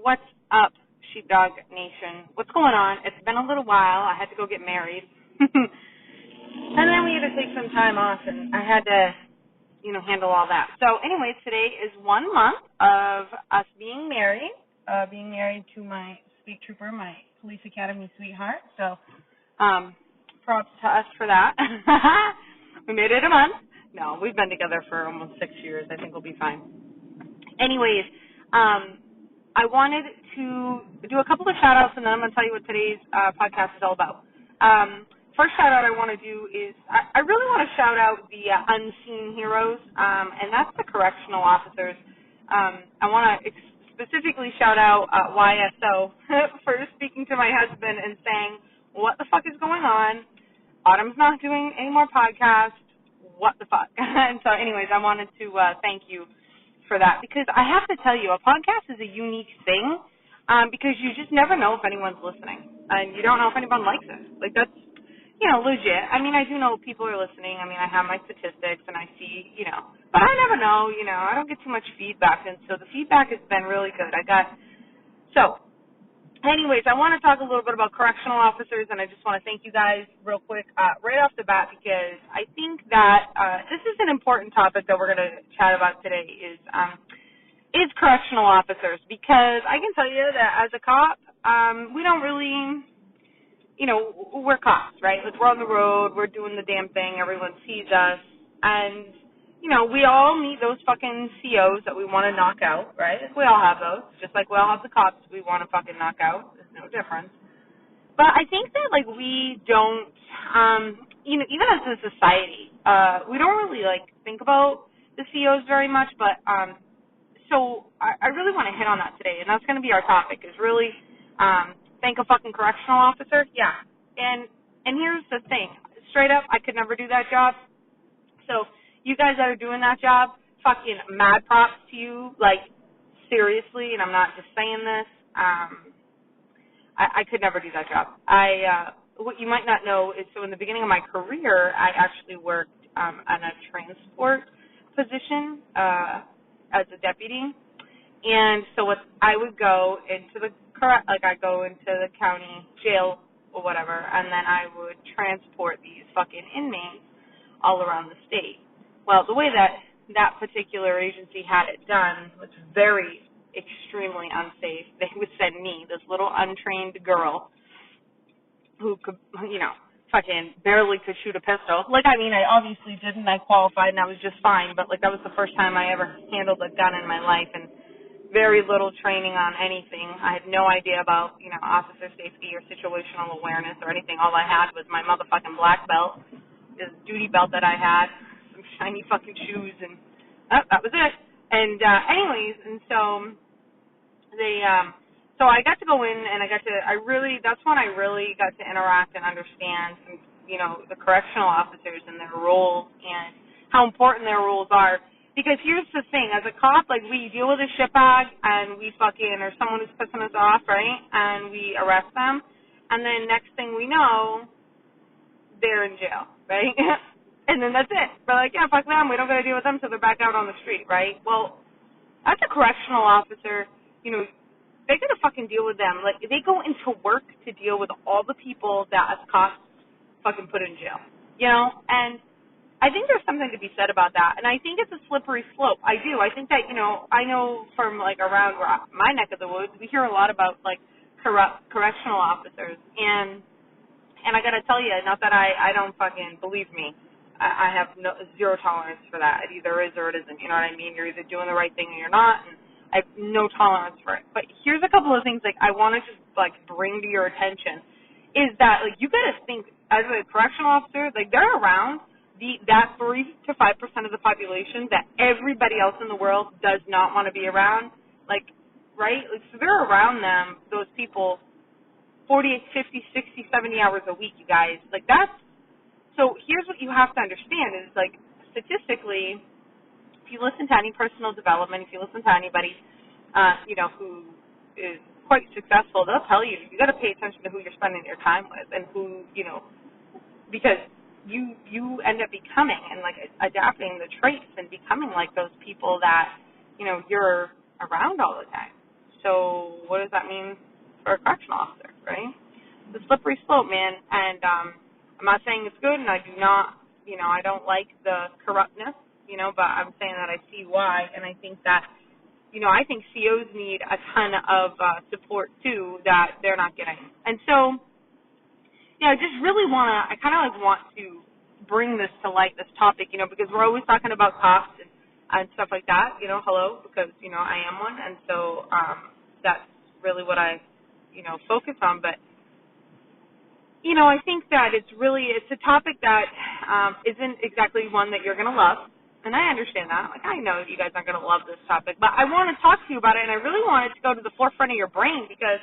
What's up, Sheepdog Nation? What's going on? It's been a little while. I had to go get married. And then we had to take some time off, and I had to, handle all that. So anyways, today is 1 month of us being married to my sweet trooper, my police academy sweetheart. So props to us for that. We made it a month. No, we've been together for almost 6 years. I think we'll be fine. Anyways, I wanted to do a couple of shout-outs, and then I'm going to tell you what today's podcast is all about. First shout-out I want to do is I really want to shout out the unseen heroes, and that's the correctional officers. I want to specifically shout out YSO for speaking to my husband and saying, what the fuck is going on? Autumn's not doing any more podcasts. What the fuck? And so anyways, I wanted to thank you for that, because I have to tell you, a podcast is a unique thing, because you just never know if anyone's listening, and you don't know if anyone likes it. Like, that's, legit. I mean, I do know people are listening. I mean, I have my statistics, and I see, but I never know, I don't get too much feedback, and so the feedback has been really good. Anyways, I want to talk a little bit about correctional officers, and I just want to thank you guys real quick right off the bat, because I think that this is an important topic that we're going to chat about today is correctional officers, because I can tell you that as a cop, we don't really, we're cops, right? Like, we're on the road, we're doing the damn thing, everyone sees us, and we all meet those fucking COs that we want to knock out, right? We all have those, just like we all have the cops we want to fucking knock out. There's no difference. But I think that, we don't, even as a society, we don't really, think about the COs very much, but, so I really want to hit on that today, and that's going to be our topic, is really, thank a fucking correctional officer. Yeah. And here's the thing. Straight up, I could never do that job. So, you guys that are doing that job, fucking mad props to you, seriously, and I'm not just saying this, I could never do that job. What you might not know is, so in the beginning of my career, I actually worked on a transport position as a deputy, and so I would go into I'd go into the county jail or whatever, and then I would transport these fucking inmates all around the state. Well, the way that particular agency had it done was very extremely unsafe. They would send me, this little untrained girl who could, fucking barely could shoot a pistol. I obviously didn't. I qualified and I was just fine, but that was the first time I ever handled a gun in my life, and very little training on anything. I had no idea about, officer safety or situational awareness or anything. All I had was my motherfucking black belt, this duty belt that I had, some shiny fucking shoes, and that was it. And anyways, and so so I got to go in, and that's when I really got to interact and understand some, the correctional officers and their roles and how important their roles are. Because here's the thing, as a cop, we deal with a shitbag, and we or someone who's pissing us off, right, and we arrest them, and then next thing we know, they're in jail, right? And then that's it. We're like, yeah, fuck them, we don't got to deal with them, so they're back out on the street, right? Well, as a correctional officer, they got to fucking deal with them. They go into work to deal with all the people that as cops fucking put in jail, and I think there's something to be said about that, and I think it's a slippery slope. I do. I think that, I know from, around my neck of the woods, we hear a lot about, correctional officers, and I got to tell you, not that I don't fucking, believe me, I have zero tolerance for that. It either is or it isn't, you know what I mean? You're either doing the right thing or you're not, and I have no tolerance for it. But here's a couple of things, I want to just, bring to your attention, is that, you got to think, as a correctional officer, they're around that 3 to 5% of the population that everybody else in the world does not want to be around, right? So they're around them, those people, 40, 50, 60, 70 hours a week, you guys. So here's what you have to understand is, statistically, if you listen to any personal development, if you listen to anybody, who is quite successful, they'll tell you, you got to pay attention to who you're spending your time with and who, because you end up becoming and adapting the traits and becoming like those people that you're around all the time. So what what does that mean for a correctional officer, right? It's a slippery slope, man. And I'm not saying it's good, and I do not, I don't like the corruptness, but I'm saying that I see why, and I think that, I think COs need a ton of support, too, that they're not getting. And so, I just really I kind of want to bring this to light, this topic, because we're always talking about cops and stuff like that, hello, because, I am one, and so that's really what I, focus on. But, I think that it's a topic that isn't exactly one that you're going to love, and I understand that. Like, I know that you guys aren't going to love this topic, but I want to talk to you about it, and I really want it to go to the forefront of your brain because,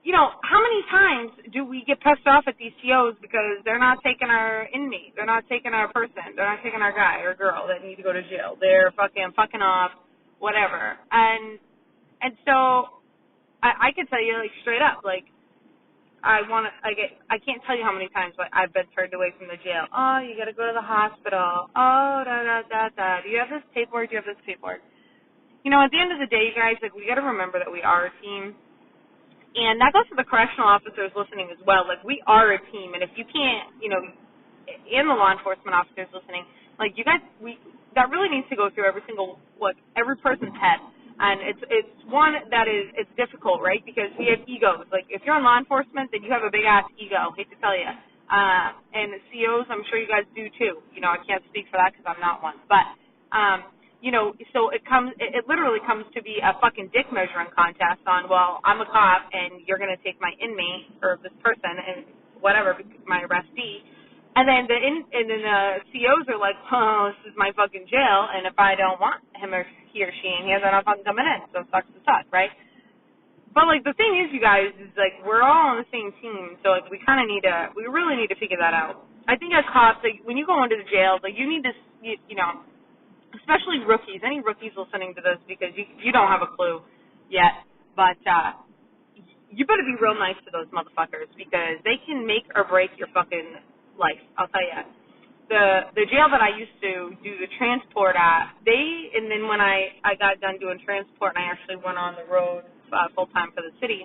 how many times do we get pissed off at these COs because they're not taking our inmate, they're not taking our person, they're not taking our guy or girl that need to go to jail, they're fucking off, whatever. And so I can tell you, like, straight up, like, I can't tell you how many times I've been turned away from the jail. Oh, you got to go to the hospital. Oh, do you have this paperwork? Do you have this paperwork? At the end of the day, guys, like, we got to remember that we are a team. And that goes to the correctional officers listening as well. Like, we are a team. And if you can't, and the law enforcement officers listening, like, you guys, that really needs to go through every person's head. And it's one that it's difficult, right? Because we have egos. Like, if you're in law enforcement, then you have a big-ass ego, hate to tell you. And COs, I'm sure you guys do, too. I can't speak for that because I'm not one. But, so it literally comes to be a fucking dick measuring contest on, well, I'm a cop and you're going to take my inmate or this person and whatever, my arrestee. And then the COs are like, oh, this is my fucking jail, and if I don't want him or he or she in here, then I'm fucking coming in, so it sucks to suck, right? But, like, the thing is, you guys, is, like, we're all on the same team, so, like, we really need to figure that out. I think as cops, like, when you go into the jail, like, you need to, especially rookies, any rookies listening to this, because you don't have a clue yet, but you better be real nice to those motherfuckers because they can make or break your fucking life, I'll tell you. The jail that I used to do the transport at, and then when I got done doing transport and I actually went on the road full-time for the city,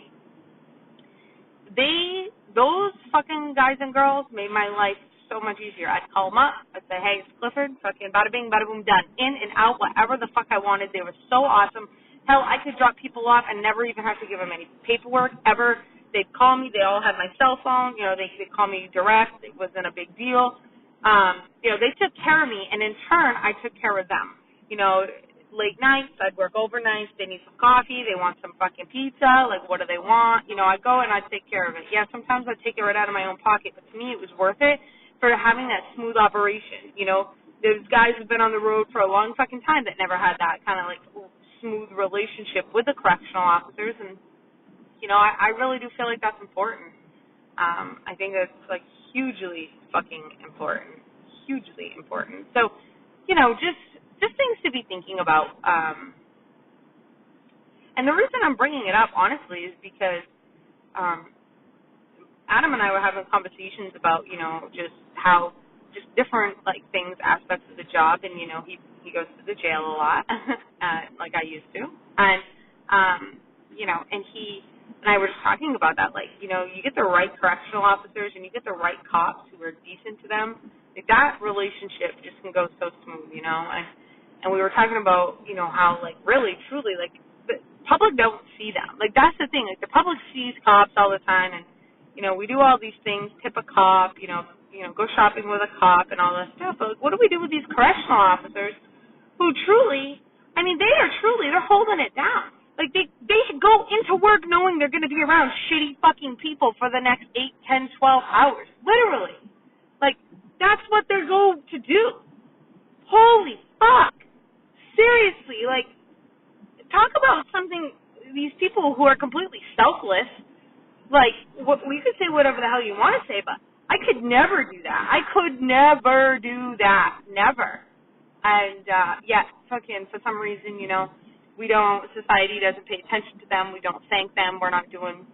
those fucking guys and girls made my life so much easier. I'd call them up. I'd say, hey, it's Clifford. Fucking bada bing, bada boom, done. In and out, whatever the fuck I wanted. They were so awesome. Hell, I could drop people off and never even have to give them any paperwork ever. They'd call me. They all had my cell phone. They'd call me direct. It wasn't a big deal. They took care of me, and in turn, I took care of them. Late nights, I'd work overnights. They need some coffee. They want some fucking pizza. Like, what do they want? I'd go and I'd take care of it. Yeah, sometimes I'd take it right out of my own pocket, but to me, it was worth it for having that smooth operation. There's guys who've been on the road for a long fucking time that never had that kind of, like, smooth relationship with the correctional officers, and, I really do feel like that's important. I think that's, like, hugely fucking important. Hugely important. So, just things to be thinking about. And the reason I'm bringing it up, honestly, is because Adam and I were having conversations about, just how, just different, like, things, aspects of the job, and, he goes to the jail a lot, like I used to, and, and he and I were just talking about that, like, you get the right correctional officers and you get the right cops who are decent to them, like, that relationship just can go so smooth, and we were talking about, how, like, really, truly, like, the public don't see them. Like, that's the thing. Like, the public sees cops all the time, and, we do all these things, tip a cop, go shopping with a cop and all that stuff. But, like, what do we do with these correctional officers who truly, they're holding it down. Like, they go into work knowing they're going to be around shitty fucking people for the next 8, 10, 12 hours. Literally. Like, that's what they're going to do. Holy fuck. Seriously, like, talk about something, these people who are completely selfless. Like, we could say whatever the hell you want to say, but I could never do that. I could never do that. Never. And, fucking, for some reason, society doesn't pay attention to them. We don't thank them. We're not doing,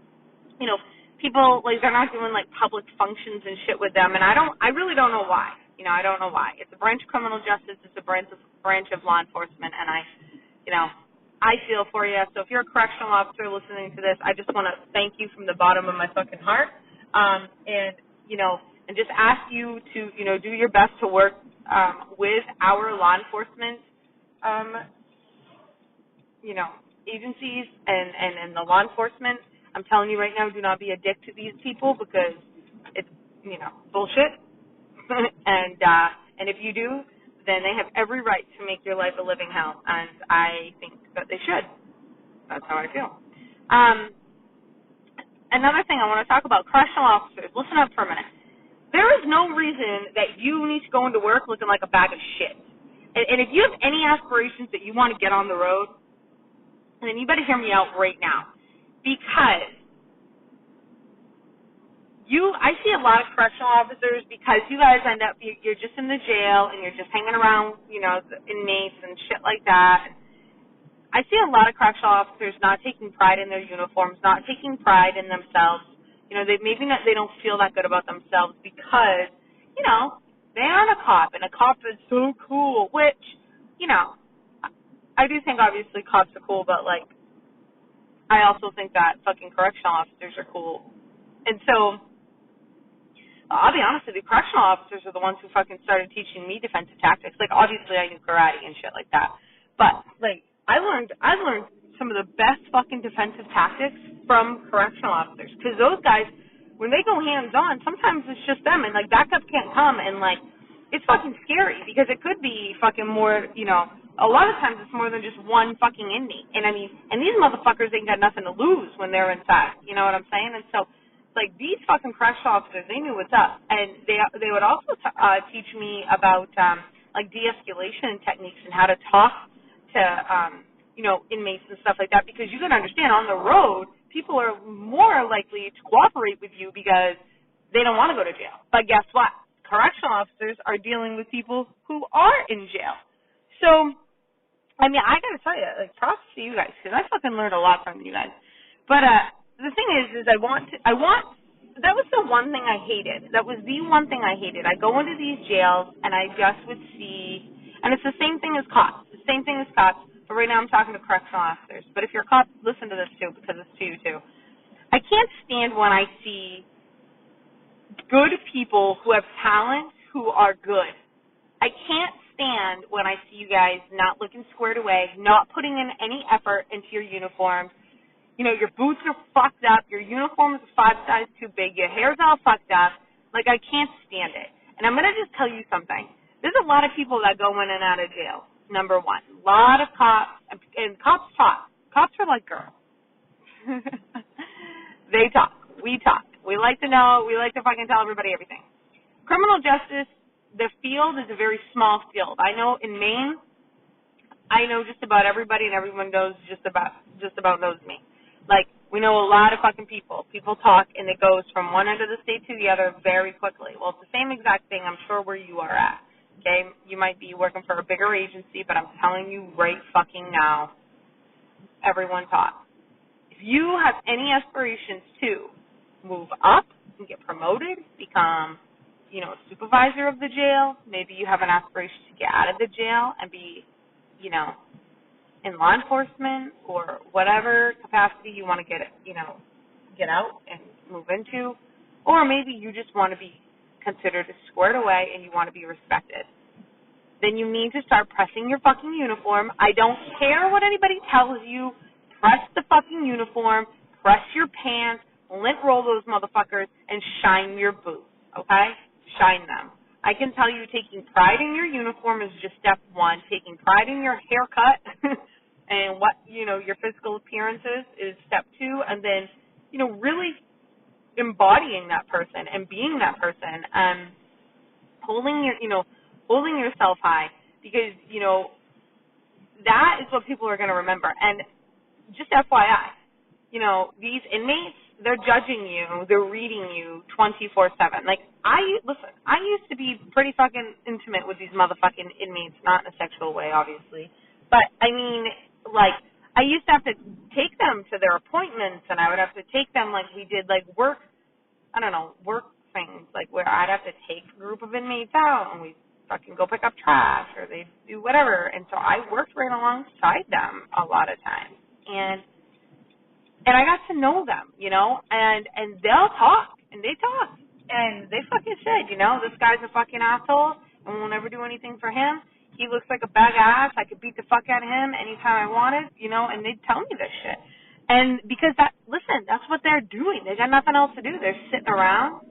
people, like, they're not doing, like, public functions and shit with them. And I really don't know why. I don't know why. It's a branch of criminal justice. It's a branch of law enforcement. And I feel for you. So if you're a correctional officer listening to this, I just want to thank you from the bottom of my fucking heart. And, and just ask you to, do your best to work with our law enforcement, agencies and the law enforcement. I'm telling you right now, do not be a dick to these people because it's, bullshit. And if you do, then they have every right to make your life a living hell, and I think that they should. That's how I feel. Another thing I want to talk about, correctional officers. Listen up for a minute. There is no reason that you need to go into work looking like a bag of shit. And if you have any aspirations that you want to get on the road, then you better hear me out right now. Because I see a lot of correctional officers, because you guys end up, you're just in the jail and you're just hanging around, the inmates and shit like that. I see a lot of correctional officers not taking pride in their uniforms, not taking pride in themselves. They don't feel that good about themselves because, they aren't a cop, and a cop is so cool, which, I do think obviously cops are cool, but I also think that fucking correctional officers are cool. And so, I'll be honest with you, correctional officers are the ones who fucking started teaching me defensive tactics. Obviously I knew karate and shit like that. But, I've learned some of the best fucking defensive tactics from correctional officers. Because those guys, when they go hands-on, sometimes it's just them. And, backup can't come. And, it's fucking scary. Because it could be fucking more, a lot of times it's more than just one fucking inmate. And, and these motherfuckers ain't got nothing to lose when they're inside. You know what I'm saying? And so, these fucking correctional officers, they knew what's up. And they would also teach me about, de-escalation techniques and how to talk to, inmates and stuff like that. Because you got to understand, on the road, people are more likely to cooperate with you because they don't want to go to jail. But guess what? Correctional officers are dealing with people who are in jail. So, I got to tell you, props to you guys, because I fucking learned a lot from you guys. But, the thing is that was the one thing I hated. That was the one thing I hated. I go into these jails, and I just would see, and it's the same thing as cops. But right now I'm talking to correctional officers. But if you're a cop, listen to this too, because it's to you too. I can't stand when I see good people who have talent who are good. I can't stand when I see you guys not looking squared away, not putting in any effort into your uniforms. Your boots are fucked up, your uniform is 5 sizes too big, your hair's all fucked up. I can't stand it. And I'm going to just tell you something. There's a lot of people that go in and out of jail, number one. A lot of cops, and cops talk. Cops are like girls. They talk. We talk. We like to know. We like to fucking tell everybody everything. Criminal justice, the field is a very small field. I know in Maine, I know just about everybody, and everyone knows just about knows me. We know a lot of fucking people. People talk, and it goes from one end of the state to the other very quickly. Well, it's the same exact thing, I'm sure, where you are at. Okay? You might be working for a bigger agency, but I'm telling you right fucking now, everyone talks. If you have any aspirations to move up and get promoted, become, a supervisor of the jail, maybe you have an aspiration to get out of the jail and be, in law enforcement or whatever capacity you want to get out and move into, or maybe you just want to be considered squared away and you want to be respected, then you need to start pressing your fucking uniform. I don't care what anybody tells you. Press the fucking uniform, press your pants, lint roll those motherfuckers, and shine your boots, okay? Shine them. I can tell you taking pride in your uniform is just step one. Taking pride in your haircut and what, your physical appearance is step two. And then, really embodying that person and being that person, holding yourself high, because, that is what people are going to remember. And just FYI, these inmates, they're judging you, they're reading you 24/7. I used to be pretty fucking intimate with these motherfucking inmates, not in a sexual way, obviously. But, I used to have to take them to their appointments, and I would have to take them we did, work things, where I'd have to take a group of inmates out, and we'd fucking go pick up trash or they'd do whatever. And so I worked right alongside them a lot of times. And I got to know them, you know, and they'll talk, and they talk, and they fucking said, you know, this guy's a fucking asshole, and we'll never do anything for him. He looks like a bag ass. I could beat the fuck out of him anytime I wanted, you know, and they'd tell me this shit. And because listen, that's what they're doing. They got nothing else to do. They're sitting around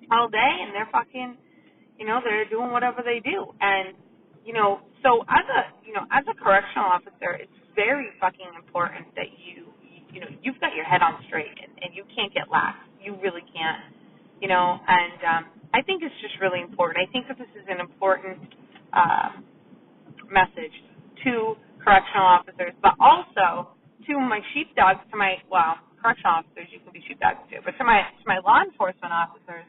all day, and they're fucking, you know, they're doing whatever they do. And, you know, so as a correctional officer, it's very fucking important that you know, you've got your head on straight, and you can't get lax. You really can't, you know, and I think it's just really important. I think that this is an important message to correctional officers, but also to my sheepdogs, correctional officers, you can be sheepdogs too, but to my law enforcement officers,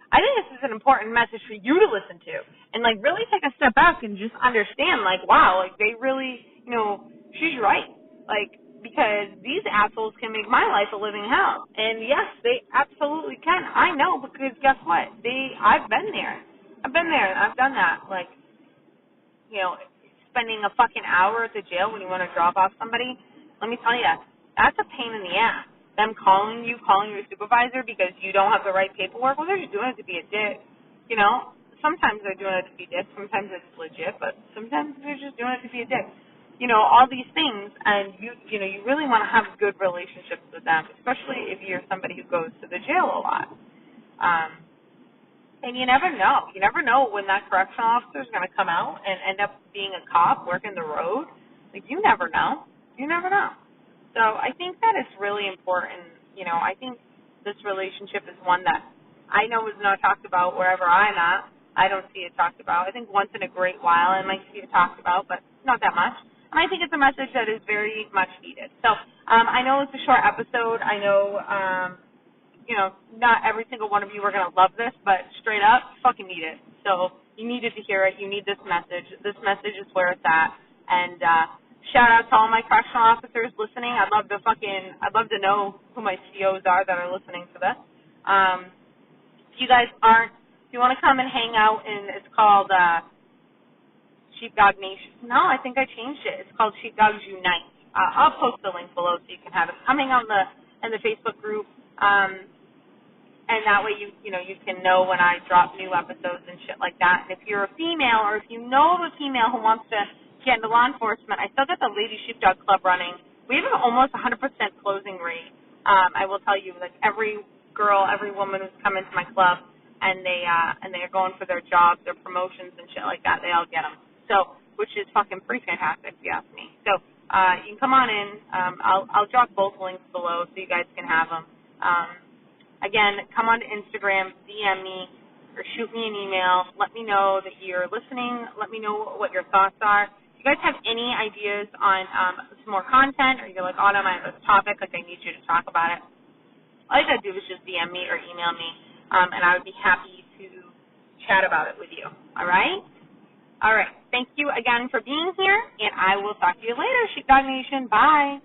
I think this is an important message for you to listen to and, like, really take a step back and just understand, like, wow, like, they really, you know, she's right. Like, because these assholes can make my life a living hell. And, yes, they absolutely can. I know, because guess what? I've been there. I've done that. Like, you know, spending a fucking hour at the jail when you want to drop off somebody, let me tell you, that's a pain in the ass. Them calling your supervisor because you don't have the right paperwork. Well, they're just doing it to be a dick. You know, sometimes they're doing it to be a dick. Sometimes it's legit, but sometimes they're just doing it to be a dick. You know, all these things, and you really want to have good relationships with them, especially if you're somebody who goes to the jail a lot. And you never know. You never know when that correctional officer is going to come out and end up being a cop working the road. Like, you never know. You never know. So I think that it's really important. You know, I think this relationship is one that I know is not talked about wherever I'm at. I don't see it talked about. I think once in a great while I might see it talked about, but not that much. And I think it's a message that is very much needed. So I know it's a short episode. I know, you know, not every single one of you are going to love this, but straight up, you fucking need it. So you needed to hear it. You need this message. This message is where it's at. And shout out to all my correctional officers listening. I'd love to know who my COs are that are listening to this. If you want to come and hang out, and it's called Sheepdog Nation. No, I think I changed it. It's called Sheepdogs Unite. I'll post the link below so you can have it. Coming on in the Facebook group, and that way you can know when I drop new episodes and shit like that. And if you're a female, or if you know of a female who wants to get into law enforcement, I still got the Lady Sheepdog Club running. We have an almost 100% closing rate. I will tell you, like, every girl, every woman who's come into my club, and they're going for their jobs, their promotions and shit like that, they all get them. So, which is fucking pretty fantastic, if you ask me. So, you can come on in. I'll drop both links below so you guys can have them. Again, come on to Instagram, DM me, or shoot me an email. Let me know that you're listening. Let me know what your thoughts are. If you guys have any ideas on some more content, or you're like, Autumn, I have a topic, like, I need you to talk about it, all you got to do is just DM me or email me, and I would be happy to chat about it with you. All right? All right. Thank you again for being here, and I will talk to you later, Sheepdog Nation. Bye.